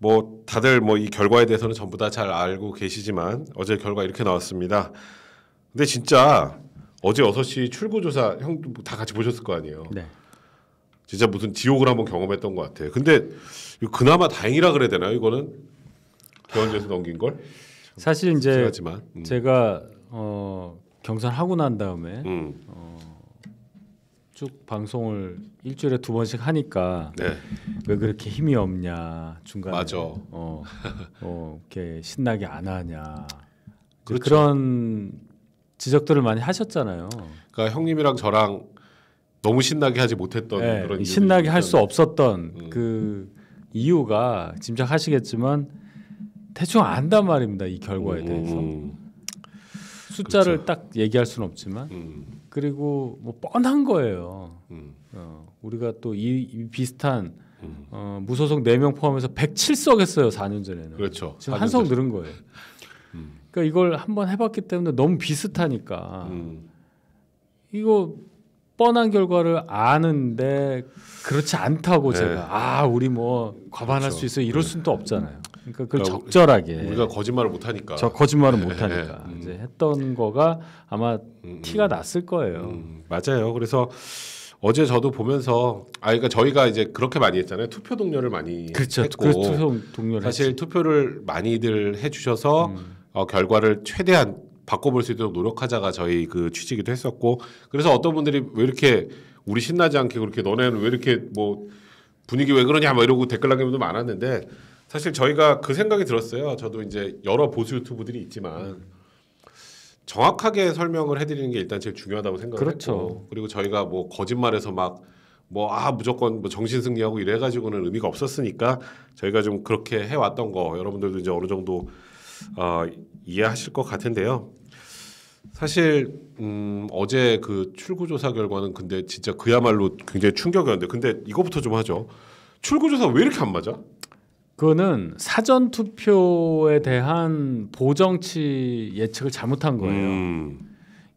뭐 다들 뭐 이 결과에 대해서는 전부 다 잘 알고 계시지만 어제 결과 이렇게 나왔습니다. 근데 진짜 어제 6시 출구조사 형 다 같이 보셨을 거 아니에요. 네. 진짜 무슨 지옥을 한번 경험했던 것 같아요. 근데 그나마 다행이라 그래야 되나요? 이거는 개헌제에서 넘긴 걸? 사실 이제 씁쓸하지만. 제가 경선하고 난 다음에 쭉 방송을 일주일에 2번씩 하니까 네. 왜 그렇게 힘이 없냐 중간에 맞아. 이렇게 신나게 안 하냐 그렇죠. 그런 지적들을 많이 하셨잖아요. 그러니까 형님이랑 저랑 너무 신나게 하지 못했던 네, 그런 신나게 할 수 있잖아요. 없었던 그 이유가 짐작하시겠지만 대충 안단 말입니다. 이 결과에 대해서 숫자를 그렇죠. 딱 얘기할 수는 없지만 그리고 뭐 뻔한 거예요. 우리가 또 이 비슷한 무소속 4명 포함해서 107석 했어요. 4년 전에는. 그렇죠. 지금 한 석 늘은 거예요. 그러니까 이걸 한번 해봤기 때문에 너무 비슷하니까 이거 뻔한 결과를 아는데 그렇지 않다고 네. 제가 우리 뭐 과반할 그렇죠. 수 있어 이럴 수는 또 없잖아요. 그러니까 그걸 그러니까 적절하게 우리가 거짓말을 못 하니까. 저 거짓말은 못 하니까 네. 이제 했던 거가 아마 티가 났을 거예요. 맞아요. 그래서 어제 저도 보면서 그러니까 저희가 이제 그렇게 많이 했잖아요. 투표 동료를 많이 그렇죠. 했고 그래서 투표 동료를 사실 했지. 투표를 많이들 해주셔서 결과를 최대한 바꿔볼 수 있도록 노력하자가 저희 그 취지이기도 했었고 그래서 어떤 분들이 왜 이렇게 우리 신나지 않게 그렇게 너네는 왜 이렇게 뭐 분위기 왜 그러냐 막 이러고 댓글 남기는 분도 많았는데 사실 저희가 그 생각이 들었어요. 저도 이제 여러 보수 유튜브들이 있지만 정확하게 설명을 해드리는 게 일단 제일 중요하다고 생각을 그렇죠. 했고 그리고 저희가 뭐 거짓말해서 막 뭐 무조건 뭐 정신 승리하고 이래가지고는 의미가 없었으니까 저희가 좀 그렇게 해왔던 거 여러분들도 이제 어느 정도 이해하실 것 같은데요. 사실 어제 그 출구조사 결과는 근데 진짜 그야말로 굉장히 충격이었는데 근데 이거부터 좀 하죠. 출구조사 왜 이렇게 안 맞아? 그거는 사전 투표에 대한 보정치 예측을 잘못한 거예요.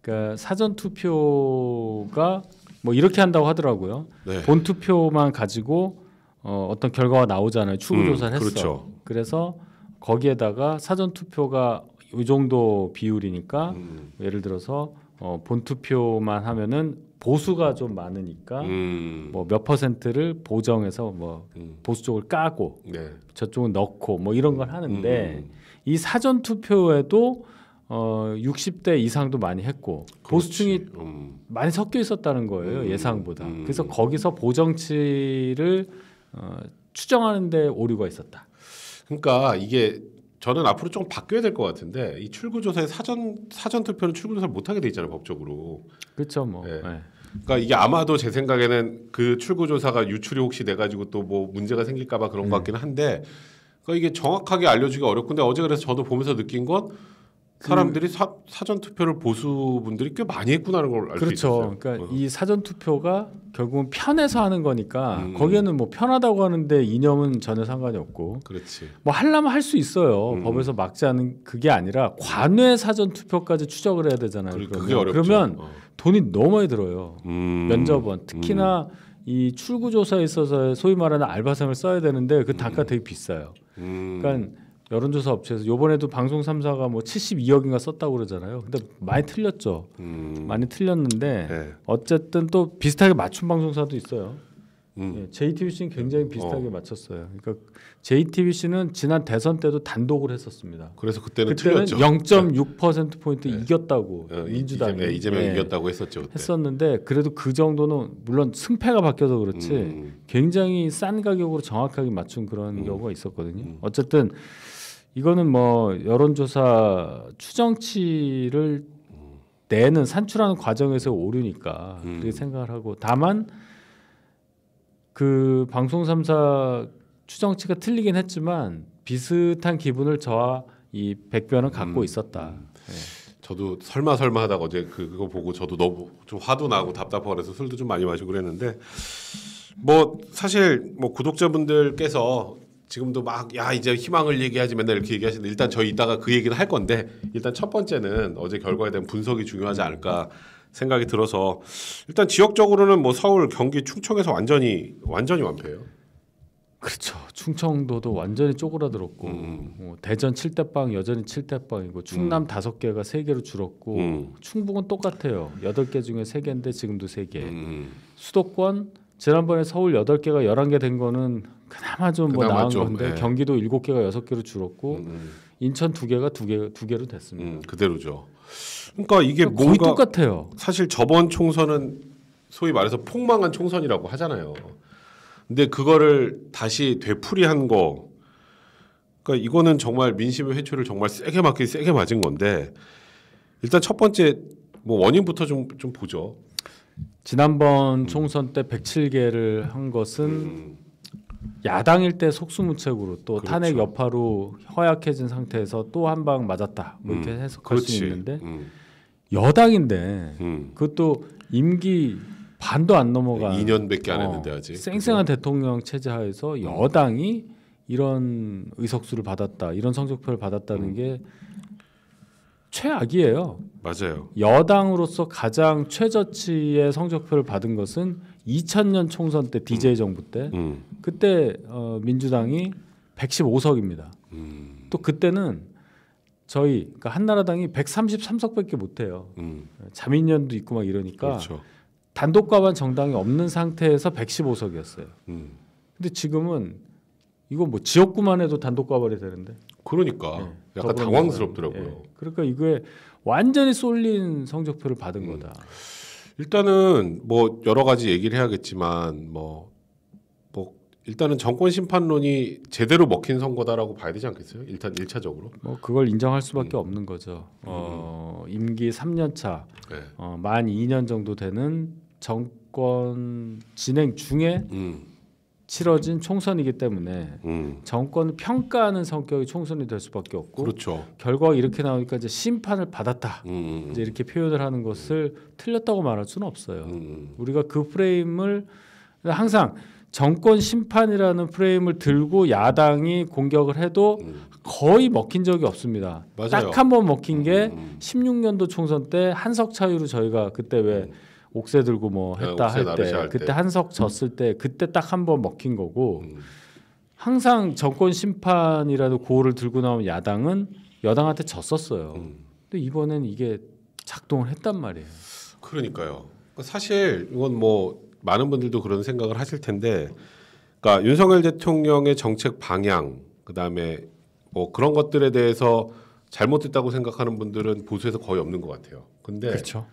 그러니까 사전 투표가 뭐 이렇게 한다고 하더라고요. 네. 본 투표만 가지고 어떤 결과가 나오잖아요. 출구조사를 했어. 그렇죠. 그래서 거기에다가 사전 투표가 이 정도 비율이니까 예를 들어서 본 투표만 하면은 보수가 좀 많으니까 뭐 몇 퍼센트를 보정해서 뭐 보수 쪽을 까고 네. 저쪽은 넣고 뭐 이런 걸 하는데 이 사전 투표에도 60대 이상도 많이 했고 보수층이 많이 섞여 있었다는 거예요. 예상보다. 그래서 거기서 보정치를 추정하는데 오류가 있었다. 그러니까 이게 저는 앞으로 좀 바뀌어야 될 것 같은데 이 출구조사에 사전 투표는 출구조사를 못하게 돼 있잖아요 법적으로. 그렇죠, 뭐. 네. 네. 그러니까 이게 아마도 제 생각에는 그 출구조사가 유출이 혹시 돼가지고 또 뭐 문제가 생길까봐 그런 것 같기는 한데 그러니까 이게 정확하게 알려주기가 어렵고 근데 어제 그래서 저도 보면서 느낀 건 사람들이 사전 투표를 보수분들이 꽤 많이 했구나는 걸 알 수 있었어요. 그렇죠. 그러니까 이 사전 투표가 결국은 편해서 하는 거니까 거기에는 뭐 편하다고 하는데 이념은 전혀 상관이 없고 그렇지. 뭐 하려면 할 수 있어요. 법에서 막지 않은 그게 아니라 관외 사전 투표까지 추적을 해야 되잖아요. 그게 어렵죠. 그러면 돈이 너무 많이 들어요. 면접원 특히나 이 출구조사에 있어서 소위 말하는 알바생을 써야 되는데 그 단가 되게 비싸요. 그러니까 여론조사 업체에서 이번에도 방송 3사가 뭐 72억인가 썼다고 그러잖아요. 근데 많이 틀렸죠. 많이 틀렸는데 네. 어쨌든 또 비슷하게 맞춘 방송사도 있어요. 예, JTBC는 굉장히 비슷하게 맞췄어요. 그러니까 JTBC는 지난 대선 때도 단독을 했었습니다. 그래서 그때는 그때는 틀렸죠. 0.6% 포인트 이겼다고 민주당이 이재명이 이겼다고 했었죠. 그때. 했었는데 그래도 그 정도는 물론 승패가 바뀌어서 그렇지 굉장히 싼 가격으로 정확하게 맞춘 그런 경우가 있었거든요. 어쨌든 이거는 뭐 여론조사 추정치를 내는 산출하는 과정에서 오류니까 그렇게 생각을 하고 다만 그 방송 3사 추정치가 틀리긴 했지만 비슷한 기분을 저와 이 백변은 갖고 있었다. 네. 저도 설마 하다가 어제 그거 보고 저도 너무 좀 화도 나고 답답하고 그래서 술도 좀 많이 마시고 그랬는데 뭐 사실 뭐 구독자분들께서 지금도 막 야 이제 희망을 얘기하지 맨날 이렇게 얘기하시는데 일단 저희 이따가 그 얘기는 할 건데 일단 첫 번째는 어제 결과에 대한 분석이 중요하지 않을까 생각이 들어서 일단 지역적으로는 뭐 서울, 경기, 충청에서 완전히 완패예요. 그렇죠. 충청도도 완전히 쪼그라들었고 대전 7대빵 여전히 7대빵이고 충남 5개가 3개로 줄었고 충북은 똑같아요. 8개 중에 3개인데 지금도 3개. 수도권 지난번에 서울 8개가 11개 된 거는 그나마 좀 뭐 나은 건데 경기도 7개가 6개로 줄었고 인천 2개가 2개로 됐습니다. 그대로죠. 그러니까 이게 거의 뭔가 똑같아요. 사실 저번 총선은 소위 말해서 폭망한 총선이라고 하잖아요. 근데 그거를 다시 되풀이한 거, 그러니까 이거는 정말 민심의 회초를 정말 세게 맞은 건데 일단 첫 번째 뭐 원인부터 좀 보죠. 지난번 총선 때 107개를 한 것은 야당일 때 속수무책으로 또 그렇죠. 탄핵 여파로 허약해진 상태에서 또 한 방 맞았다 뭐 이렇게 해석할 수 있는데 여당인데 그것도 임기 반도 안 넘어간 2년밖에 안 했는데 아직 쌩쌩한 대통령 체제 하에서 여당이 이런 의석수를 받았다, 이런 성적표를 받았다는 게 최악이에요. 맞아요. 여당으로서 가장 최저치의 성적표를 받은 것은 2000년 총선 때 DJ 정부 때 그때 민주당이 115석입니다. 또 그때는 저희 그러니까 한나라당이 133석밖에 못해요. 자민련도 있고 막 이러니까 그렇죠. 단독 과반 정당이 없는 상태에서 115석이었어요. 근데 지금은 이거 뭐 지역구만 해도 단독 과반이 되는데. 그러니까 약간 당황스럽더라고요. 그러니까 이게 완전히 쏠린 성적표를 받은 거다. 일단은 뭐 여러 가지 얘기를 해야겠지만 뭐 일단은 정권 심판론이 제대로 먹힌 선거다라고 봐야 되지 않겠어요? 일단 1차적으로. 뭐 그걸 인정할 수밖에 없는 거죠. 임기 3년 차, 만 2년 정도 되는 정권 진행 중에 치러진 총선이기 때문에 정권을 평가하는 성격의 총선이 될 수밖에 없고 그렇죠. 결과가 이렇게 나오니까 이제 심판을 받았다 이제 이렇게 표현을 하는 것을 틀렸다고 말할 수는 없어요. 우리가 그 프레임을 항상 정권 심판이라는 프레임을 들고 야당이 공격을 해도 거의 먹힌 적이 없습니다. 맞아요. 딱 한 번 먹힌 게 16년도 총선 때 한석 차이로 저희가 그때 왜 옥새 들고 뭐 했다 할 때 그때 한석 졌을 때 그때 딱 한 번 먹힌 거고 항상 정권 심판이라도 고를 들고 나오면 야당은 여당한테 졌었어요. 근데 이번엔 이게 작동을 했단 말이에요. 그러니까요. 사실 이건 뭐 많은 분들도 그런 생각을 하실 텐데, 그러니까 윤석열 대통령의 정책 방향, 그다음에 뭐 그런 것들에 대해서 잘못됐다고 생각하는 분들은 보수에서 거의 없는 것 같아요. 근데 그렇죠.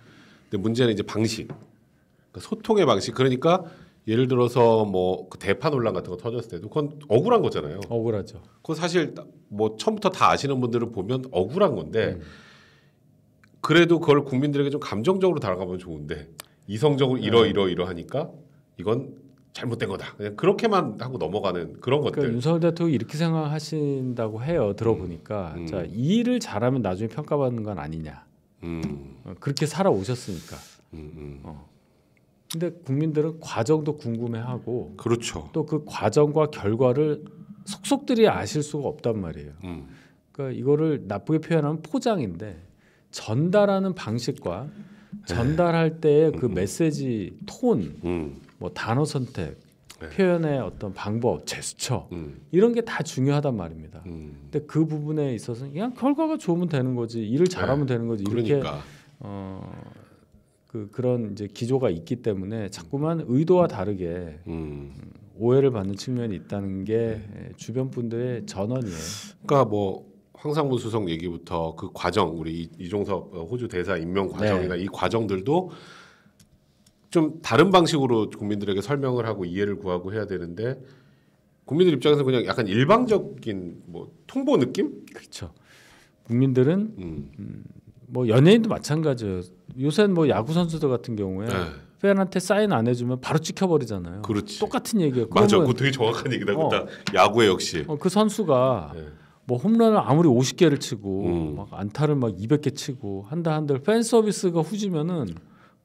근데 문제는 이제 방식, 그러니까 소통의 방식. 그러니까 예를 들어서 뭐 그 대파 논란 같은 거 터졌을 때도 그건 억울한 거잖아요. 억울하죠. 그건 사실 뭐 처음부터 다 아시는 분들은 보면 억울한 건데 그래도 그걸 국민들에게 좀 감정적으로 다가가면 좋은데 이성적으로 이러하니까 이건 잘못된 거다. 그냥 그렇게만 하고 넘어가는 그런 것들. 그러니까 윤석열 대통령이 이렇게 생각하신다고 해요. 들어보니까 자, 이 일을 잘하면 나중에 평가받는 건 아니냐. 그렇게 살아오셨으니까. 근데 국민들은 과정도 궁금해하고 그렇죠. 또 그 과정과 결과를 속속들이 아실 수가 없단 말이에요. 그러니까 이거를 나쁘게 표현하면 포장인데 전달하는 방식과 전달할 때의 그 메시지 톤, 뭐 단어 선택, 표현의 어떤 방법, 제스처 이런 게 다 중요하단 말입니다. 근데 그 부분에 있어서 그냥 결과가 좋으면 되는 거지, 일을 잘하면 되는 거지 이렇게 그러니까. 그런 이제 기조가 있기 때문에 자꾸만 의도와 다르게 오해를 받는 측면이 있다는 게 주변 분들의 전언이에요. 그러니까 뭐 황상무 수석 얘기부터 그 과정, 우리 이종석 호주 대사 임명 과정이나 이 과정들도 좀 다른 방식으로 국민들에게 설명을 하고 이해를 구하고 해야 되는데 국민들 입장에서 그냥 약간 일방적인 뭐 통보 느낌? 그렇죠. 국민들은 뭐 연예인도 마찬가지예요. 요새는 뭐 야구 선수들 같은 경우에 팬한테 사인 안 해주면 바로 찍혀버리잖아요. 그렇지. 똑같은 얘기예요. 맞아, 그거 되게 정확한 얘기다. 야구에 역시. 그 선수가 뭐 홈런을 아무리 50개를 치고 막 안타를 막 200개 치고 한들 팬 서비스가 후지면은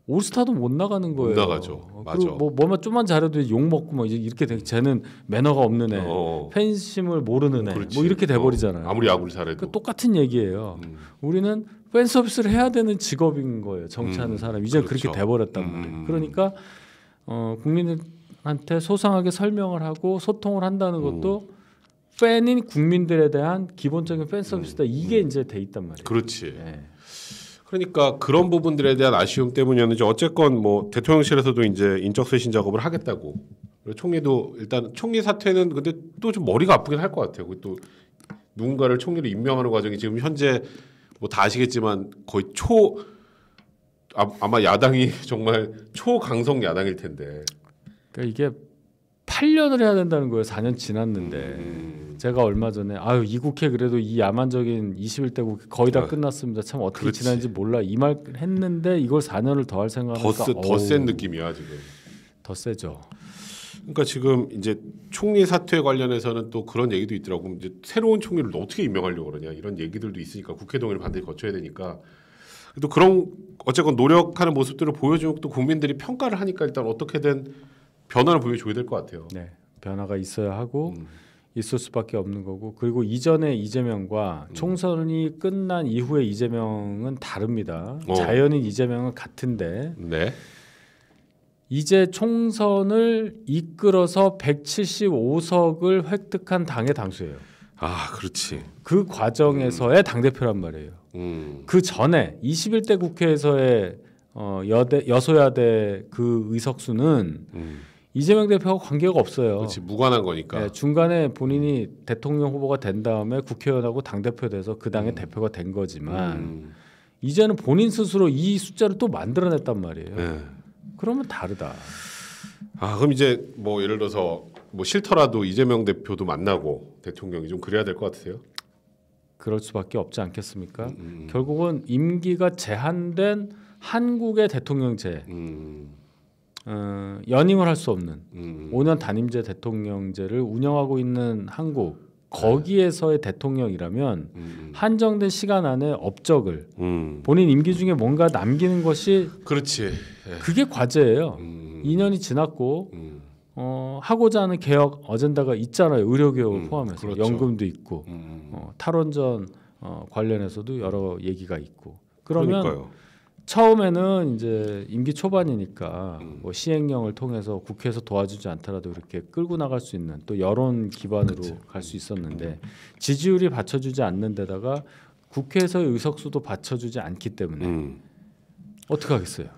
올스타도 못 나가는 거예요. 못 나가죠. 맞아. 그리고 뭐만 좀만 잘해도 욕 먹고 막 이렇게 돼. 쟤는 매너가 없는 애, 팬심을 모르는 애, 뭐 이렇게 돼버리잖아요. 아무리 야구를 잘해도. 그러니까 똑같은 얘기예요. 우리는 팬 서비스를 해야 되는 직업인 거예요. 정치하는 사람 이제 그렇죠. 그렇게 돼버렸단 말이에요. 그러니까 국민한테 국민한테 소상하게 설명을 하고 소통을 한다는 것도 팬인 국민들에 대한 기본적인 팬 서비스다. 이게 이제 돼 있단 말이에요. 그렇지. 네. 그러니까 그런 부분들에 대한 아쉬움 때문이었는지 어쨌건 뭐 대통령실에서도 이제 인적 쇄신 작업을 하겠다고. 그리고 총리도 일단 총리 사퇴는 근데 또 좀 머리가 아프긴 할 것 같아요. 또 누군가를 총리로 임명하는 과정이 지금 현재 뭐 다 아시겠지만 거의 아마 야당이 정말 초강성 야당일 텐데. 그러니까 이게 8년을 해야 된다는 거예요. 4년 지났는데. 제가 얼마 전에 이 국회 그래도 이 야만적인 21대 국회 거의 다 끝났습니다. 참 어떻게 그렇지. 지났는지 몰라. 이 말 했는데 이걸 4년을 더 할 생각하니까 더 센 느낌이야 지금. 더 세죠. 그러니까 지금 이제 총리 사퇴 관련해서는 또 그런 얘기도 있더라고. 이제 새로운 총리를 어떻게 임명하려고 그러냐 이런 얘기들도 있으니까 국회 동의를 반드시 거쳐야 되니까. 또 그런 어쨌건 노력하는 모습들을 보여주고 또 국민들이 평가를 하니까 일단 어떻게든 변화를 보여줘야 될 것 같아요. 네, 변화가 있어야 하고 있을 수밖에 없는 거고. 그리고 이전의 이재명과 총선이 끝난 이후의 이재명은 다릅니다. 자연인 이재명은 같은데 네. 이제 총선을 이끌어서 175석을 획득한 당의 당수예요. 아, 그렇지. 그 과정에서의 당대표란 말이에요. 그 전에 21대 국회에서의 여소야대 그 의석수는 이재명 대표하고 관계가 없어요. 그렇지, 무관한 거니까. 네, 중간에 본인이 대통령 후보가 된 다음에 국회의원하고 당대표 돼서 그 당의 대표가 된 거지만 이제는 본인 스스로 이 숫자를 또 만들어냈단 말이에요. 네. 그러면 다르다. 그럼 이제 뭐 예를 들어서 뭐 싫더라도 이재명 대표도 만나고 대통령이 좀 그래야 될 것 같으세요? 그럴 수밖에 없지 않겠습니까? 결국은 임기가 제한된 한국의 대통령제, 연임을 할 수 없는 5년 단임제 대통령제를 운영하고 있는 한국, 거기에서의 대통령이라면 한정된 시간 안에 업적을 본인 임기 중에 뭔가 남기는 것이 그렇지. 그게 과제예요. 2년이 지났고 하고자 하는 개혁 어젠다가 있잖아요. 의료 개혁을 포함해서 그렇죠. 연금도 있고 탈원전 관련해서도 여러 얘기가 있고. 그러면 그러니까요. 처음에는 이제 임기 초반이니까 뭐 시행령을 통해서 국회에서 도와주지 않더라도 이렇게 끌고 나갈 수 있는 또 여론 기반으로 갈 수 있었는데 지지율이 받쳐주지 않는 데다가 국회에서의 의석수도 받쳐주지 않기 때문에 어떻게 하겠어요?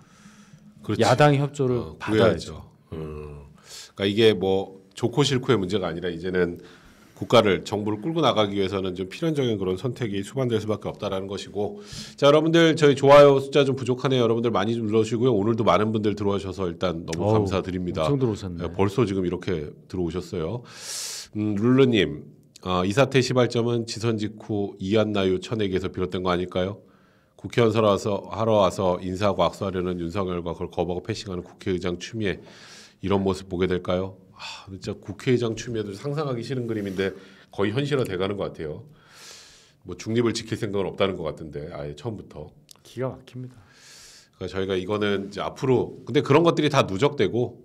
그렇지. 야당의 협조를 받아야죠. 그러니까 이게 뭐 좋고 싫고의 문제가 아니라 이제는 국가를 정부를 끌고 나가기 위해서는 좀 필연적인 그런 선택이 수반될 수밖에 없다라는 것이고. 자, 여러분들 저희 좋아요 숫자 좀 부족하네요. 여러분들 많이 좀 눌러주시고요. 오늘도 많은 분들 들어오셔서 일단 너무 감사드립니다. 엄청 들어오셨네. 네, 벌써 지금 이렇게 들어오셨어요. 룰루님, 이 사태 시발점은 지선 직후 이한나유 천에게서 비롯된 거 아닐까요? 국회의원 하러 와서 인사하고 악수하려는 윤석열과 그걸 거부하고 패싱하는 국회의장 추미애, 이런 모습 보게 될까요? 진짜 국회의장 추미애도 상상하기 싫은 그림인데 거의 현실화 돼가는 것 같아요. 뭐 중립을 지킬 생각은 없다는 것 같은데 아예 처음부터. 기가 막힙니다. 그러니까 저희가 이거는 이제 앞으로 근데 그런 것들이 다 누적되고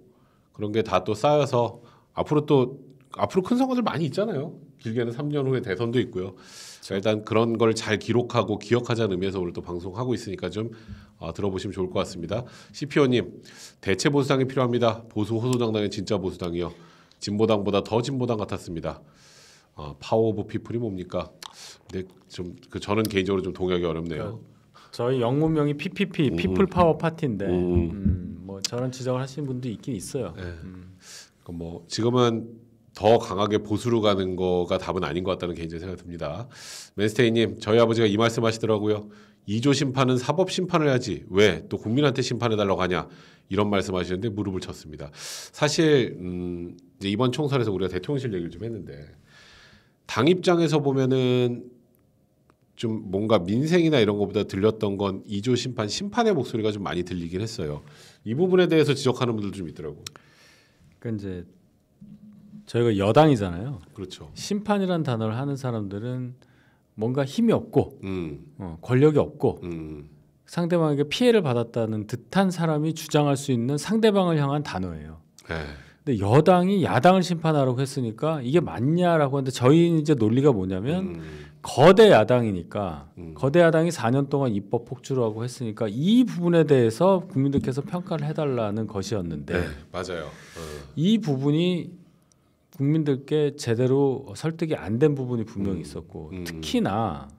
그런 게 다 또 쌓여서 앞으로 큰 선거들 많이 있잖아요. 길게는 3년 후에 대선도 있고요. 자, 일단 그런 걸 잘 기록하고 기억하자는 의미에서 오늘 또 방송하고 있으니까 좀 들어보시면 좋을 것 같습니다. CPO님, 대체 보수당이 필요합니다. 보수 호소정당은 진짜 보수당이요. 진보당보다 더 진보당 같았습니다. 파워 오브 피플이 뭡니까? 근데 좀 저는 개인적으로 좀 동의하기 어렵네요. 저희 영문명이 PPP, 피플 파워 파티인데 뭐 저런 지적을 하시는 분도 있긴 있어요. 그러니까 뭐 지금은 더 강하게 보수로 가는 거가 답은 아닌 것 같다는 개인적인 생각이 듭니다. 맨스테이님, 저희 아버지가 이 말씀하시더라고요. 2조 심판은 사법 심판을 해야지 왜 또 국민한테 심판해달라고 하냐, 이런 말씀하시는데 무릎을 쳤습니다. 사실 이제 이번 총선에서 우리가 대통령실 얘기를 좀 했는데 당 입장에서 보면은 좀 뭔가 민생이나 이런 것보다 들렸던 건 2조 심판의 목소리가 좀 많이 들리긴 했어요. 이 부분에 대해서 지적하는 분들도 좀 있더라고. 그러니까 이제 저희가 여당이잖아요. 그렇죠. 심판이란 단어를 하는 사람들은 뭔가 힘이 없고 권력이 없고 상대방에게 피해를 받았다는 듯한 사람이 주장할 수 있는 상대방을 향한 단어예요. 네. 근데 여당이 야당을 심판하라고 했으니까 이게 맞냐라고 하는데 저희 이제 논리가 뭐냐면 거대 야당이니까 거대 야당이 4년 동안 입법 폭주를 하고 했으니까 이 부분에 대해서 국민들께서 평가를 해달라는 것이었는데 네, 맞아요. 이 부분이 국민들께 제대로 설득이 안 된 부분이 분명히 있었고 특히나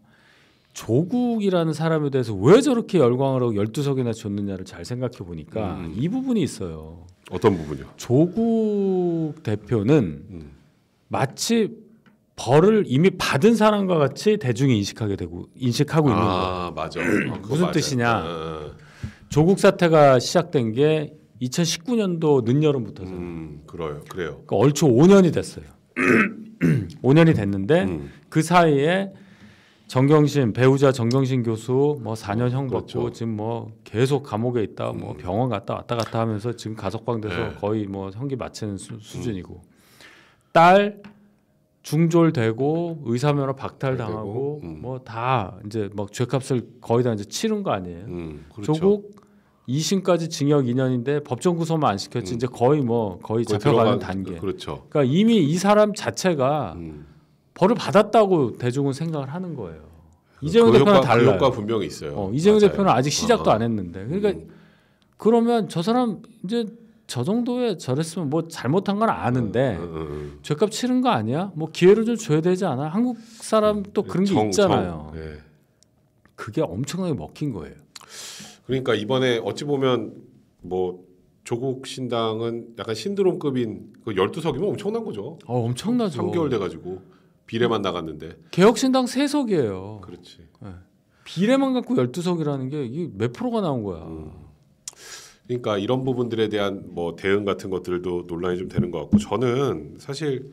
조국이라는 사람에 대해서 왜 저렇게 열광을 하고 12석이나 줬느냐를 잘 생각해 보니까 이 부분이 있어요. 어떤 부분이요? 조국 대표는 마치 벌을 이미 받은 사람과 같이 대중이 인식하고 있는 거예요. 맞아. 무슨 맞아요. 뜻이냐? 조국 사태가 시작된 게 2019년도 늦여름부터죠. 그래요. 그러니까 얼추 5년이 됐어요. 5년이 됐는데 그 사이에 정경심 배우자 정경심 교수 뭐 4년 형 받고 그렇죠. 지금 뭐 계속 감옥에 있다 뭐 병원 갔다 왔다 갔다 하면서 지금 가석방돼서 네. 거의 뭐 형기 마치는 수준이고 딸 중졸되고 의사면허 박탈당하고 뭐 다 이제 막 죄값을 거의 다 이제 치른 거 아니에요. 그렇죠. 조국 2심까지 징역 2년인데 법정 구속만 안 시켰지 이제 거의 잡혀가는 단계. 그렇죠. 그러니까 이미 이 사람 자체가 벌을 받았다고 대중은 생각을 하는 거예요. 이재명 대표는 달라요. 그 효과 분명히 있어요. 이재명 맞아요. 대표는 아직 시작도 안 했는데. 그러니까 그러면 저 사람 이제 저 정도에 저랬으면 뭐 잘못한 건 아는데 죄값 치른 거 아니야? 뭐 기회를 좀 줘야 되지 않아? 한국 사람 또 그런 게 있잖아요. 네. 그게 엄청나게 먹힌 거예요. 그러니까 이번에 어찌 보면 뭐 조국 신당은 약간 신드롬급인 그 12석이면 엄청난 거죠. 엄청나죠. 3개월 돼가지고 비례만 나갔는데. 개혁신당 3석이에요. 그렇지. 네. 비례만 갖고 12석이라는 게 이게 몇 프로가 나온 거야. 그러니까 이런 부분들에 대한 뭐 대응 같은 것들도 논란이 좀 되는 것 같고 저는 사실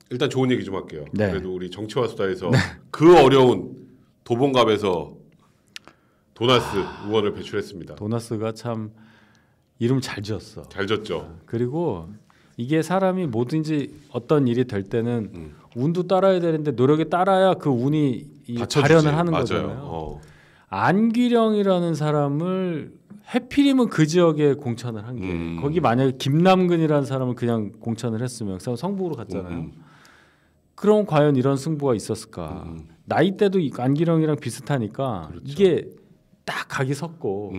일단 좋은 얘기 좀 할게요. 네. 그래도 우리 정치와 수다에서 그 어려운 도봉갑에서 도나스 의원을 배출했습니다. 도나스가 참 이름 잘 지었어. 잘 졌죠. 그리고 이게 사람이 뭐든지 어떤 일이 될 때는 운도 따라야 되는데 노력에 따라야 그 운이 발현을 하는 거잖아요. 안기령이라는 사람을 해필이면 그 지역에 공천을 한 게 거기 만약에 김남근이라는 사람을 그냥 공천을 했으면 성북으로 갔잖아요. 그럼 과연 이런 승부가 있었을까? 나이대도 안기령이랑 비슷하니까 그렇죠. 이게 딱 각이 섰고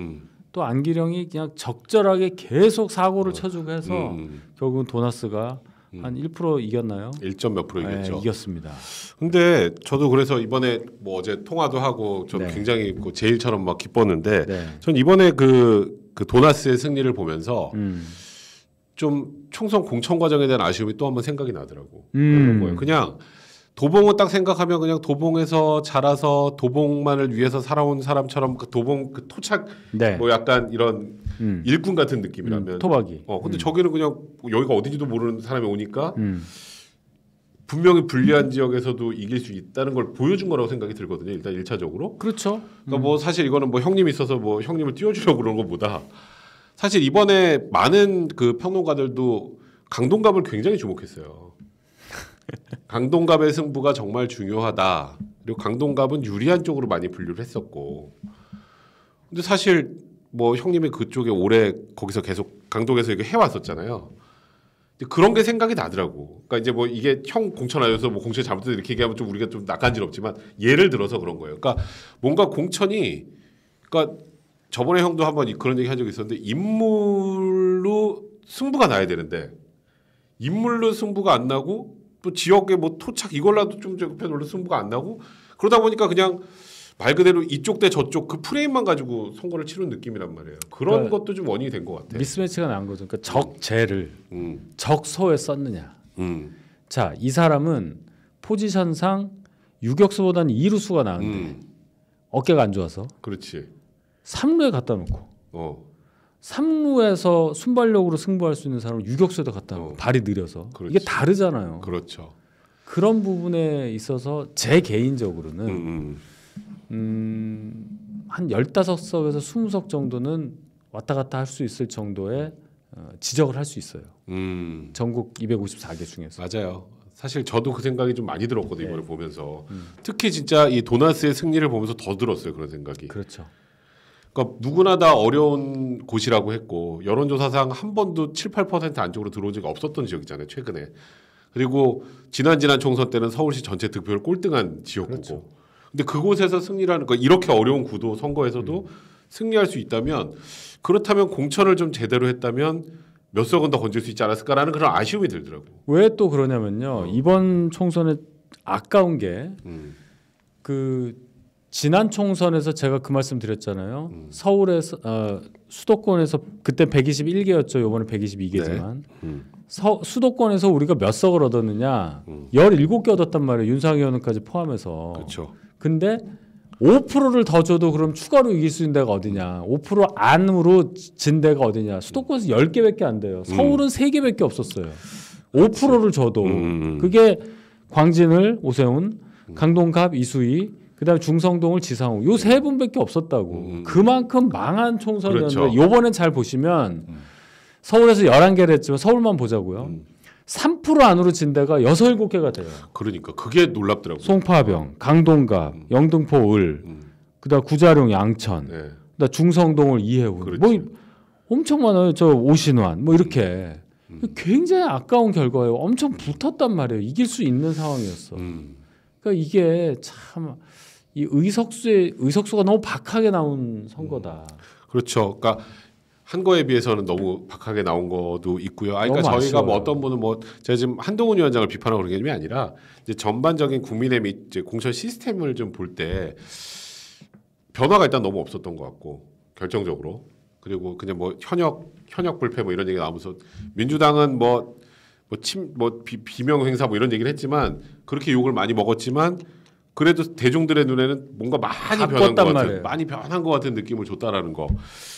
또 안기령이 그냥 적절하게 계속 사고를 쳐주고 해서 결국은 도나스가 한 1% 이겼나요? 1점 몇 프로 이겼죠. 네, 이겼습니다. 근데 저도 그래서 이번에 뭐 어제 통화도 하고 저 네. 굉장히 그 제일처럼 막 기뻤는데 네. 전 이번에 그 도나스의 승리를 보면서 좀 총선 공천 과정에 대한 아쉬움이 또 한번 생각이 나더라고. 그런 거예요. 그냥 도봉을 딱 생각하면 그냥 도봉에서 자라서 도봉만을 위해서 살아온 사람처럼 그 도봉 그 토착 네. 뭐 약간 이런 일꾼 같은 느낌이라면 토박이. 근데 저기는 그냥 여기가 어딘지도 모르는 사람이 오니까 분명히 불리한 지역에서도 이길 수 있다는 걸 보여준 거라고 생각이 들거든요. 일단 1차적으로. 그렇죠. 그러니까 뭐 사실 이거는 뭐 형님이 있어서 뭐 형님을 띄워주려고 그런 것보다 사실 이번에 많은 그 평론가들도 강동갑을 굉장히 주목했어요. 강동갑의 승부가 정말 중요하다. 그리고 강동갑은 유리한 쪽으로 많이 분류를 했었고. 근데 사실 뭐 형님이 그쪽에 오래 거기서 계속 강동에서 이거 해왔었잖아요. 근데 그런 게 생각이 나더라고. 그러니까 이제 뭐 이게 형 공천하여서 뭐 공천 잘못해서 이렇게 얘기하면 좀 우리가 좀 낯간지럽지만 예를 들어서 그런 거예요. 그러니까 뭔가 공천이 그러니까 저번에 형도 한번 그런 얘기 한 적이 있었는데 인물로 승부가 나야 되는데 인물로 승부가 안 나고 또 지역의 뭐 토착 이걸라도 좀 별로 승부가 안 나고 그러다 보니까 그냥 말 그대로 이쪽 대 저쪽 그 프레임만 가지고 선거를 치른 느낌이란 말이에요. 그런 그러니까 것도 좀 원인이 된 것 같아요. 미스매치가 난 거죠. 그러니까 적재를 적소에 썼느냐. 자, 이 사람은 포지션상 유격수보다는 이루수가 나은데 어깨가 안 좋아서 그렇지. 3루에 갖다 놓고 3루에서 순발력으로 승부할 수 있는 사람을 유격수에다 갖다 놓고 발이 느려서 그렇지. 이게 다르잖아요. 그렇죠. 그런 부분에 있어서 제 개인적으로는 한 15석에서 20석 정도는 왔다 갔다 할 수 있을 정도의 지적을 할 수 있어요. 전국 254개 중에서. 맞아요. 사실 저도 그 생각이 좀 많이 들었거든요. 이걸 보면서 특히 진짜 이 도나스의 승리를 보면서 더 들었어요. 그런 생각이. 그렇죠. 그러니까 누구나 다 어려운 곳이라고 했고 여론조사상 한 번도 7, 8% 안쪽으로 들어온 적이 없었던 지역이잖아요. 최근에. 그리고 지난 총선 때는 서울시 전체 득표율 꼴등한 지역구고. 그렇죠. 근데 그곳에서 승리라는 거 이렇게 어려운 구도 선거에서도 승리할 수 있다면 그렇다면 공천을 좀 제대로 했다면 몇 석은 더 건질 수 있지 않았을까라는 그런 아쉬움이 들더라고요. 왜 또 그러냐면요. 이번 총선에 아까운 게 그 지난 총선에서 제가 그 말씀 드렸잖아요. 서울에서 수도권에서 그때 121개였죠. 이번에 122개지만 수도권에서 우리가 몇 석을 얻었느냐? 17개 얻었단 말이에요. 윤상희 의원까지 포함해서. 그렇죠. 근데 5%를 더 줘도 그럼 추가로 이길 수 있는 데가 어디냐? 5% 안으로 진 데가 어디냐? 수도권에서 10개밖에 안 돼요. 서울은 3개밖에 없었어요. 5%를 줘도 그게 광진을 오세훈, 강동갑 이수희, 그다음에 중성동을 지상욱 요 세 분밖에 없었다고. 그만큼 망한 총선이었는데 그렇죠. 요번엔 잘 보시면 서울에서 11개를 했지만 서울만 보자고요. 3% 안으로 진 데가 6, 7개가 돼요. 그러니까 그게 놀랍더라고요. 송파병, 강동갑, 영등포 을, 그다음 구자룡 양천, 네. 그다음 중성동을 이해훈, 그렇지. 뭐 엄청 많아요. 저 오신환, 뭐 이렇게 굉장히 아까운 결과예요. 엄청 붙었단 말이에요. 이길 수 있는 상황이었어. 그러니까 이게 참 이 의석수가 너무 박하게 나온 선거다. 그렇죠. 그러니까 한 거에 비해서는 너무 박하게 나온 것도 있고요. 그러니까 너무 저희가 뭐 아쉬워요. 어떤 분은 뭐 제가 지금 한동훈 위원장을 비판하고 그런 게 아니라 이제 전반적인 국민의힘 이제 공천 시스템을 좀 볼 때 변화가 일단 너무 없었던 것 같고 결정적으로 그리고 그냥 뭐 현역 불패 뭐 이런 얘기 나오면서 민주당은 비명 행사 뭐 이런 얘기를 했지만 그렇게 욕을 많이 먹었지만 그래도 대중들의 눈에는 뭔가 많이 변한 것 같은 말이에요. 많이 변한 것 같은 느낌을 줬다라는 거.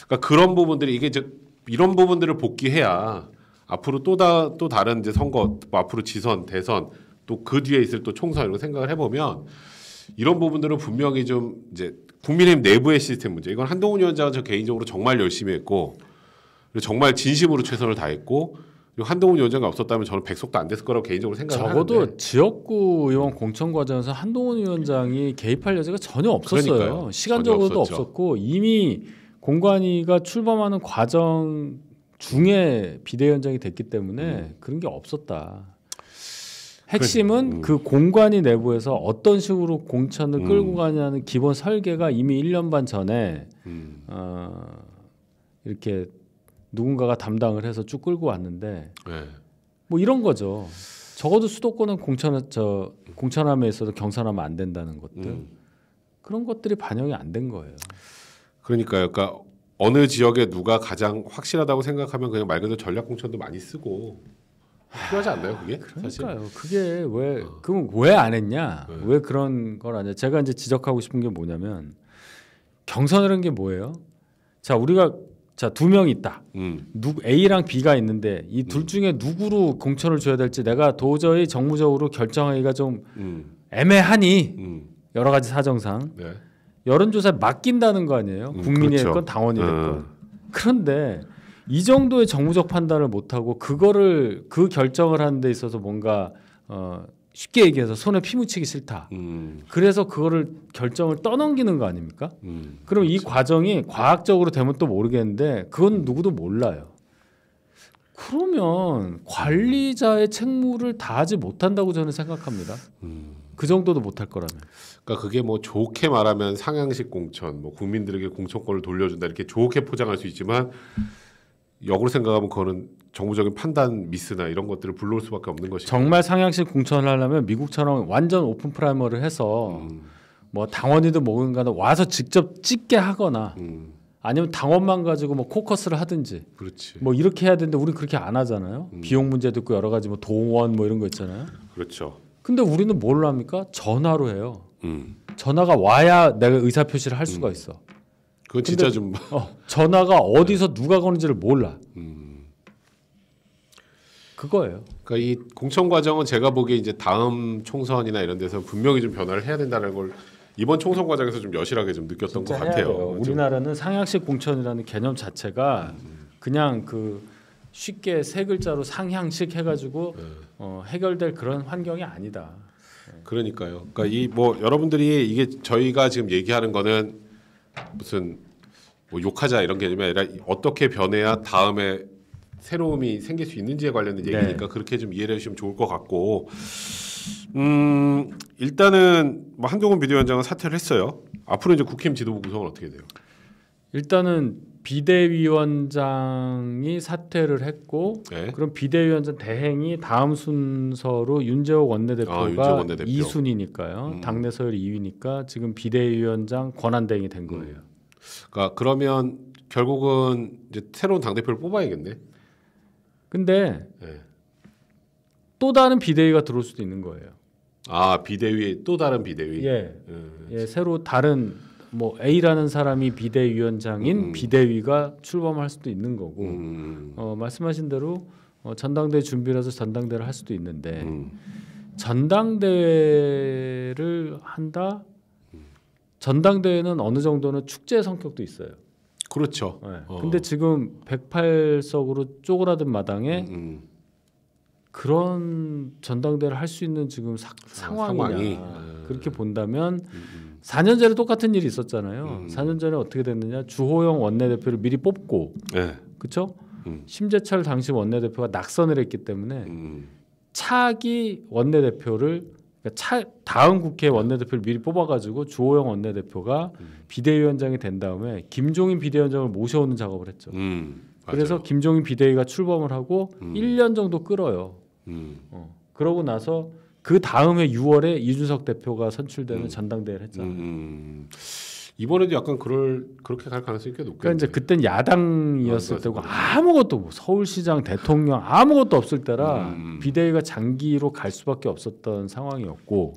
그러니까 그런 부분들이 이게 이제 이런 부분들을 복귀해야 앞으로 또 다른 이제 선거, 뭐 앞으로 지선, 대선 또 그 뒤에 있을 또 총선 이런 생각을 해보면 이런 부분들은 분명히 좀 이제 국민의힘 내부의 시스템 문제. 이건 한동훈 위원장은 저 개인적으로 정말 열심히 했고 그리고 정말 진심으로 최선을 다했고 그리고 한동훈 위원장이 없었다면 저는 100석도 안 됐을 거라고 개인적으로 생각을 적어도 하는데. 지역구 의원 공천 과정에서 한동훈 위원장이 개입할 여지가 전혀 없었어요. 그러니까요. 시간적으로도 전혀 없었죠. 없었고 이미 공관위가 출범하는 과정 중에 비대위원장이 됐기 때문에 그런 게 없었다. 핵심은 그 공관위 내부에서 어떤 식으로 공천을 끌고 가냐는 기본 설계가 이미 1년 반 전에 이렇게 누군가가 담당을 해서 쭉 끌고 왔는데 네. 뭐 이런 거죠. 적어도 수도권은 공천함에 있어서 경선하면 안 된다는 것들 그런 것들이 반영이 안 된 거예요. 그러니까요. 그러니까 어느 지역에 누가 가장 확실하다고 생각하면 그냥 말 그대로 전략 공천도 많이 쓰고 필요하지 않나요, 그게? 사실. 그러니까요. 그게 왜 그럼 왜 안 했냐? 왜 그런 걸 안 해? 제가 이제 지적하고 싶은 게 뭐냐면 경선이라는 게 뭐예요? 자, 우리가 두 명 있다. A랑 B가 있는데 이 둘 중에 누구로 공천을 줘야 될지 내가 도저히 정무적으로 결정하기가 좀 애매하니 여러 가지 사정상 네. 여론조사에 맡긴다는 거 아니에요? 국민이 그렇죠. 됐건 당원이 됐건. 그런데 이 정도의 정무적 판단을 못하고 그거를 그 결정을 하는 데 있어서 뭔가 쉽게 얘기해서 손에 피 묻히기 싫다. 그래서 그거를 결정을 떠넘기는 거 아닙니까? 그럼 이 과정이 과학적으로 되면 또 모르겠는데 그건 누구도 몰라요. 그러면 관리자의 책무를 다하지 못한다고 저는 생각합니다. 그 정도도 못할 거라면. 그러니까 그게 뭐 좋게 말하면 상향식 공천, 뭐 국민들에게 공천권을 돌려준다 이렇게 좋게 포장할 수 있지만 역으로 생각하면 그거는 정무적인 판단 미스나 이런 것들을 불러올 수밖에 없는 것이죠. 정말 상향식 공천을 하려면 미국처럼 완전 오픈 프라이머를 해서 뭐 당원이든 뭐든 간에 와서 직접 찍게 하거나 아니면 당원만 가지고 뭐 코커스를 하든지 그렇지. 뭐 이렇게 해야 되는데 우리는 그렇게 안 하잖아요. 비용 문제도 있고 여러 가지 뭐 동원 뭐 이런 거 있잖아요. 그렇죠. 근데 우리는 뭘로 합니까? 전화로 해요. 전화가 와야 내가 의사 표시를 할 수가 있어. 그건 진짜 좀 전화가 어디서 누가 거는지를 몰라. 그거예요. 그러니까 이 공천 과정은 제가 보기에 이제 다음 총선이나 이런 데서 분명히 좀 변화를 해야 된다는 걸 이번 총선 과정에서 좀 여실하게 좀 느꼈던 것 같아요. 우리나라는 상향식 공천이라는 개념 자체가 그냥 그 쉽게 세 글자로 상향식 해가지고 해결될 그런 환경이 아니다. 그러니까요. 그러니까 이 뭐 여러분들이 이게 저희가 지금 얘기하는 거는 무슨 뭐 욕하자 이런 개념이 아니라 어떻게 변해야 다음에 새로움이 생길 수 있는지에 관련된 얘기니까 그렇게 좀 이해를 해주시면 좋을 것 같고 일단은 뭐 한동훈 비대위원장은 사퇴를 했어요. 앞으로 이제 국힘 지도부 구성은 어떻게 돼요? 일단은 비대위원장이 사퇴를 했고 네. 그럼 비대위원장 대행이 다음 순서로 윤재옥 원내대표가 윤재옥 원내대표. 2순위니까요. 당내 서열 2위니까 지금 비대위원장 권한대행이 된 거예요. 그러니까 그러면 결국은 이제 새로운 당 대표를 뽑아야겠네. 근데 네. 또 다른 비대위가 들어올 수도 있는 거예요. 아 비대위 또 다른 비대위. 예, 새로 다른 뭐 A라는 사람이 비대위원장인 비대위가 출범할 수도 있는 거고 말씀하신 대로 전당대회 준비라서 전당대회를 할 수도 있는데 전당대회를 한다. 전당대회는 어느 정도는 축제 성격도 있어요. 그렇죠. 네. 근데 지금 108석으로 쪼그라든 마당에 그런 전당대회를 할 수 있는 지금 상황이 그렇게 본다면 4년 전에 똑같은 일이 있었잖아요. 4년 전에 어떻게 됐느냐? 주호영 원내대표를 미리 뽑고, 그렇죠? 심재철 당시 원내대표가 낙선을 했기 때문에 차기 원내대표를 다음 국회 원내대표를 미리 뽑아가지고 주호영 원내대표가 비대위원장이 된 다음에 김종인 비대위원장을 모셔오는 작업을 했죠. 그래서 김종인 비대위가 출범을 하고 1년 정도 끌어요. 그러고 나서 그 다음에 6월에 이준석 대표가 선출되는 전당대회를 했잖아요. 이번에도 약간 그렇게 갈 가능성이 꽤 높겠네요. 그러니까 이제 그땐 야당이었을 때고 아무것도 뭐 서울시장, 대통령 아무것도 없을 때라 비대위가 장기로 갈 수밖에 없었던 상황이었고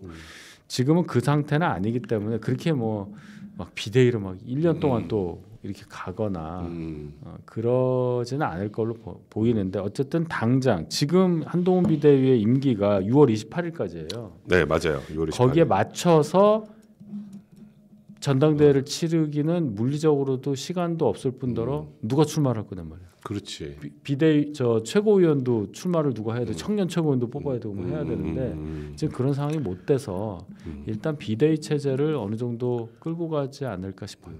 지금은 그 상태는 아니기 때문에 그렇게 뭐 막 비대위로 막 1년 동안 또 이렇게 가거나 그러지는 않을 걸로 보이는데 어쨌든 당장 지금 한동훈 비대위의 임기가 6월 28일까지예요. 네, 맞아요. 6월 28일. 거기에 맞춰서 전당대회를 치르기는 물리적으로도 시간도 없을 뿐더러 누가 출마할 거란 말이에요. 그렇지. 비대위 최고위원도 출마를 누가 해야 돼. 청년 최고위원도 뽑아야 되고 뭐 해야 되는데 지금 그런 상황이 못 돼서 일단 비대위 체제를 어느 정도 끌고 가지 않을까 싶어요.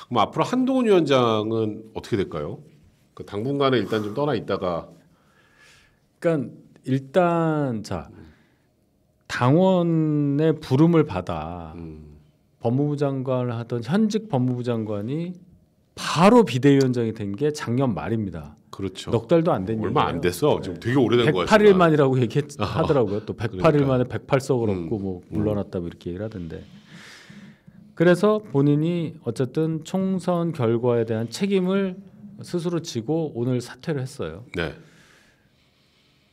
그럼 앞으로 한동훈 위원장은 어떻게 될까요? 그 당분간은 일단 좀 떠나 있다가 그러니까 일단 자 당원의 부름을 받아 법무부 장관을 하던 현직 법무부 장관이 바로 비대위원장이 된 게 작년 말입니다. 그렇죠. 넉 달도 안 된 얘기예요. 얼마 안 됐어. 지금 되게 오래된 거야. 108일 만이라고 얘기하더라고요. 또 108일 그러니까. 만에 108석을 얻고 뭐 물러났다 뭐 이렇게 얘기를 하던데. 그래서 본인이 어쨌든 총선 결과에 대한 책임을 스스로 지고 오늘 사퇴를 했어요. 네.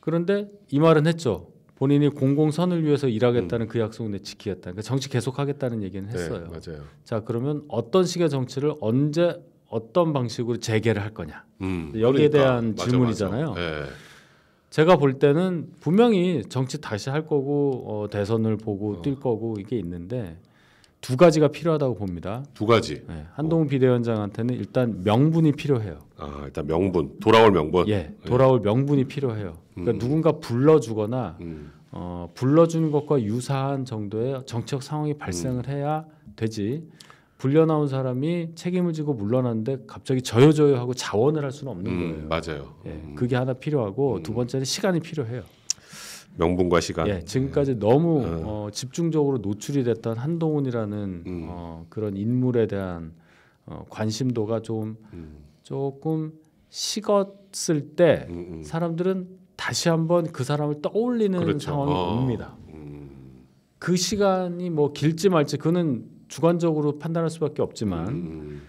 그런데 이 말은 했죠. 본인이 공공선을 위해서 일하겠다는 그 약속은 내 지키겠다. 그러니까 정치 계속하겠다는 얘기는 했어요. 네, 맞아요. 자 그러면 어떤 식의 정치를 언제 어떤 방식으로 재개를 할 거냐. 여기에 그러니까. 대한 맞아, 질문이잖아요. 맞아. 네. 제가 볼 때는 분명히 정치 다시 할 거고 대선을 보고 뛸 거고 이게 있는데 두 가지가 필요하다고 봅니다. 두 가지. 네, 한동훈 비대위원장한테는 일단 명분이 필요해요. 아, 일단 명분, 돌아올 명분. 예, 돌아올 명분이 필요해요. 그러니까 누군가 불러주거나 불러주는 것과 유사한 정도의 정치적 상황이 발생을 해야 되지. 불려 나온 사람이 책임을 지고 물러났는데 갑자기 저요 하고 자원을 할 수는 없는 거예요. 맞아요. 예, 그게 하나 필요하고 두 번째는 시간이 필요해요. 명분과 시간. 예, 지금까지 너무 집중적으로 노출이 됐던 한동훈이라는 그런 인물에 대한 관심도가 조금 식었을 때 사람들은 다시 한번 그 사람을 떠올리는 그렇죠. 상황이 옵니다. 그 시간이 뭐 길지 말지 그는 주관적으로 판단할 수밖에 없지만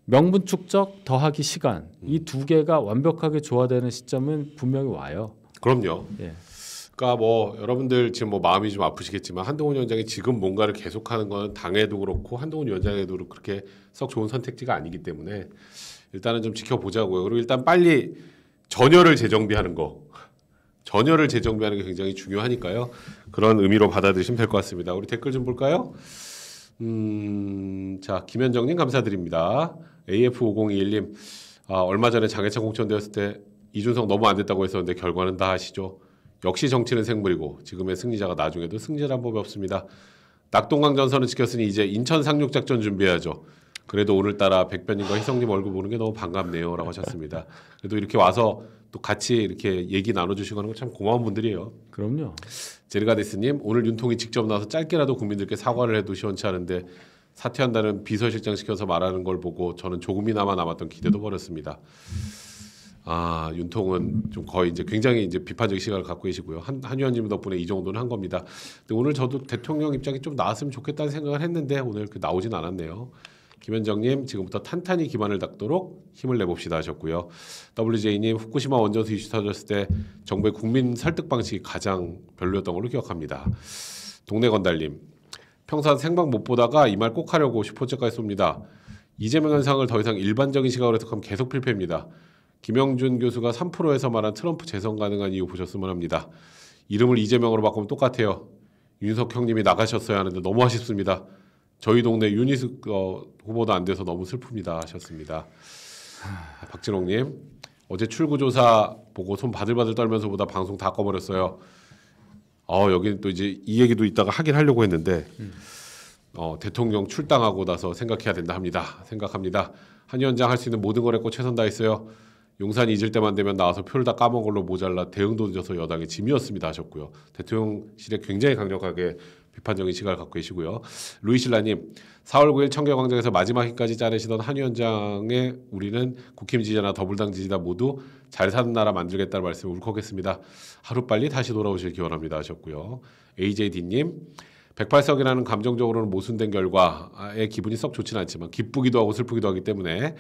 명분 축적 더하기 시간 이 두 개가 완벽하게 조화되는 시점은 분명히 와요. 그럼요. 예. 그러니까 뭐 여러분들 지금 뭐 마음이 좀 아프시겠지만 한동훈 위원장이 지금 뭔가를 계속하는 건 당에도 그렇고 한동훈 위원장에도 그렇게 썩 좋은 선택지가 아니기 때문에 일단은 좀 지켜보자고요. 그리고 일단 빨리 전열을 재정비하는 거. 전열을 재정비하는 게 굉장히 중요하니까요. 그런 의미로 받아들이시면 될 것 같습니다. 우리 댓글 좀 볼까요? 자 김현정님 감사드립니다. AF5021님 얼마 전에 장해찬 공천되었을 때 이준석 너무 안 됐다고 했었는데 결과는 다 아시죠? 역시 정치는 생물이고 지금의 승리자가 나중에도 승리란 법이 없습니다. 낙동강 전선을 지켰으니 이제 인천 상륙작전 준비해야죠. 그래도 오늘따라 백변님과 희성님 얼굴 보는 게 너무 반갑네요라고 하셨습니다. 그래도 이렇게 와서 또 같이 이렇게 얘기 나눠주시고 하는 거 참 고마운 분들이에요. 그럼요. 제르가데스님 오늘 윤통이 직접 나와서 짧게라도 국민들께 사과를 해도 시원치 않은데 사퇴한다는 비서실장 시켜서 말하는 걸 보고 저는 조금이나마 남았던 기대도 버렸습니다. 아 윤통은 좀 거의 이제 굉장히 이제 비판적 시각을 갖고 계시고요. 한 의원님 덕분에 이 정도는 한 겁니다. 근데 오늘 저도 대통령 입장이 좀 나왔으면 좋겠다는 생각을 했는데 오늘 나오진 않았네요. 김현정님 지금부터 탄탄히 기반을 닦도록 힘을 내봅시다 하셨고요. WJ님 후쿠시마 원전수 이슈 터졌을 때 정부의 국민 설득 방식이 가장 별로였던 걸로 기억합니다. 동네 건달님 평소한 생방 못 보다가 이 말 꼭 하려고 슈퍼챗까지 쏩니다. 이재명 현상을 더 이상 일반적인 시각으로 해석하면 계속 필패입니다. 김영준 교수가 3%에서 말한 트럼프 재선 가능한 이유 보셨으면 합니다. 이름을 이재명으로 바꾸면 똑같아요. 윤석 형님이 나가셨어야 하는데 너무 아쉽습니다. 저희 동네 유니스 후보도 안 돼서 너무 슬픕니다 하셨습니다. 박진홍님 어제 출구조사 보고 손 바들바들 떨면서 보다 방송 다 꺼버렸어요. 여기는 또 이제 이 얘기도 이따가 하긴 하려고 했는데 대통령 출당하고 나서 생각해야 된다 생각합니다. 한 위원장 할 수 있는 모든 걸 했고 최선 다했어요. 용산 잊을 때만 되면 나와서 표를 다 까먹은 걸로 모자라 대응도 늦어서 여당의 짐이었습니다 하셨고요. 대통령실에 굉장히 강력하게 비판적인 시각을 갖고 계시고요. 루이실라님 4월 9일 청계광장에서 마지막 힘까지 짜내시던 한 위원장의 우리는 국힘 지지자나 더불당 지지자 모두 잘 사는 나라 만들겠다는 말씀을 울컥했습니다. 하루빨리 다시 돌아오실 기원합니다 하셨고요. AJD님 108석이라는 감정적으로는 모순된 결과의 기분이 썩 좋지는 않지만 기쁘기도 하고 슬프기도 하기 때문에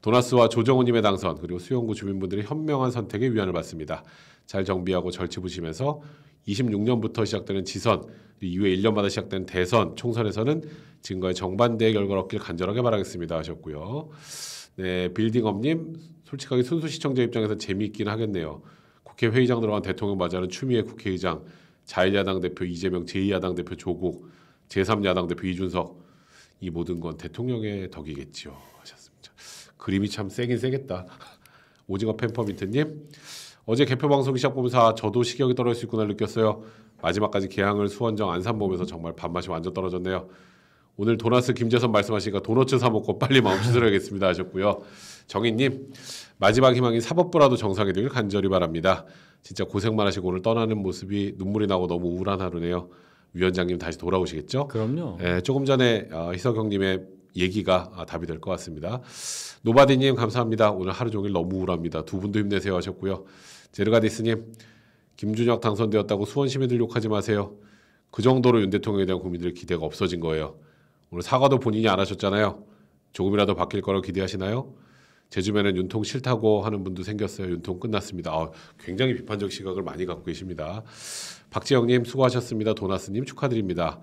도나스와 조정우님의 당선 그리고 수용구 주민분들의 현명한 선택에 위안을 받습니다. 잘 정비하고 절치부심해서 26년부터 시작되는 지선 이후에 1년마다 시작되는 대선 총선에서는 지금과의 정반대의 결과를 얻길 간절하게 바라겠습니다 하셨고요. 네, 빌딩업님 솔직하게 순수 시청자 입장에서 재미있긴 하겠네요. 국회 회의장 들어간 대통령 맞이하는 추미애 국회의장 자1야당 대표 이재명 제2야당 대표 조국 제3야당 대표 이준석 이 모든 건 대통령의 덕이겠죠 하셨습니다. 그림이 참 세긴 세겠다. 오징어 펜퍼민트님 어제 개표 방송 시작 보면서 저도 식욕이 떨어질 수 있구나 느꼈어요. 마지막까지 개항을 수원정 안산 보면서 정말 밥맛이 완전 떨어졌네요. 오늘 도나스 김재선 말씀하시니까 도너츠 사 먹고 빨리 마음 씻어야겠습니다 하셨고요. 정희님 마지막 희망인 사법부라도 정상이 되길 간절히 바랍니다. 진짜 고생만 하시고 오늘 떠나는 모습이 눈물이 나고 너무 우울한 하루네요. 위원장님 다시 돌아오시겠죠? 그럼요. 네, 조금 전에 희석 형님의 얘기가 답이 될 것 같습니다. 노바디님 감사합니다. 오늘 하루 종일 너무 우울합니다. 두 분도 힘내세요 하셨고요. 제르가디스님 김준혁 당선되었다고 수원 시민들 욕하지 마세요. 그 정도로 윤 대통령에 대한 국민들의 기대가 없어진 거예요. 오늘 사과도 본인이 안 하셨잖아요. 조금이라도 바뀔 거라고 기대하시나요? 제 주변엔 윤통 싫다고 하는 분도 생겼어요. 윤통 끝났습니다. 굉장히 비판적 시각을 많이 갖고 계십니다. 박지영님 수고하셨습니다. 도나스님 축하드립니다.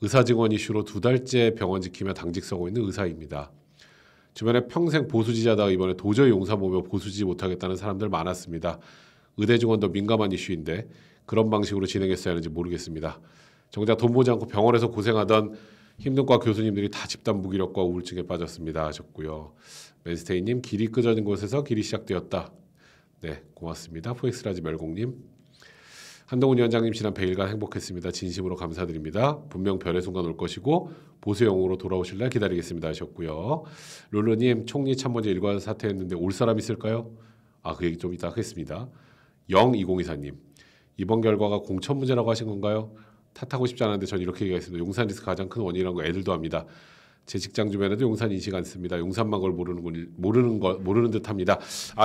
의사 증원 이슈로 2달째 병원 지키며 당직 서고 있는 의사입니다. 주변에 평생 보수지자다가 이번에 도저히 용산 보며 보수지지 못하겠다는 사람들 많았습니다. 의대 증원도 민감한 이슈인데 그런 방식으로 진행했어야 하는지 모르겠습니다. 정작 돈 모지 않고 병원에서 고생하던 힘든 과 교수님들이 다 집단 무기력과 우울증에 빠졌습니다 하셨고요. 맨스테이님 길이 끄져진 곳에서 길이 시작되었다. 네 고맙습니다. 포엑스라지 멸공님 한동훈 위원장님 지난 100일간 행복했습니다. 진심으로 감사드립니다. 분명 별의 순간 올 것이고 보수의 영웅으로 돌아오실 날 기다리겠습니다 하셨고요. 룰루님 총리 참모재 일관 사퇴했는데 올 사람 있을까요? 그 얘기 좀 이따 하겠습니다. 0224님 이번 결과가 공천 문제라고 하신 건가요? 탓하고 싶지 않은데 전 이렇게 얘기했습니다. 용산 리스크 가장 큰 원인이라는 거 애들도 합니다. 제 직장 주변에도 용산 인식 않습니다. 용산만 걸 모르는 듯합니다.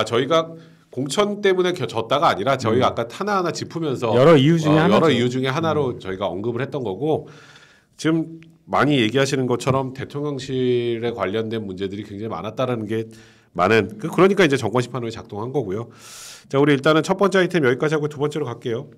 저희가 공천 때문에 졌다가 아니라 저희가 아까 하나하나 짚으면서 여러 이유 중에 하나로 저희가 언급을 했던 거고 지금 많이 얘기하시는 것처럼 대통령실에 관련된 문제들이 굉장히 많았다라는 게 그러니까 이제 정권 심판원이 작동한 거고요. 자, 우리 일단은 첫 번째 아이템 여기까지 하고 두 번째로 갈게요.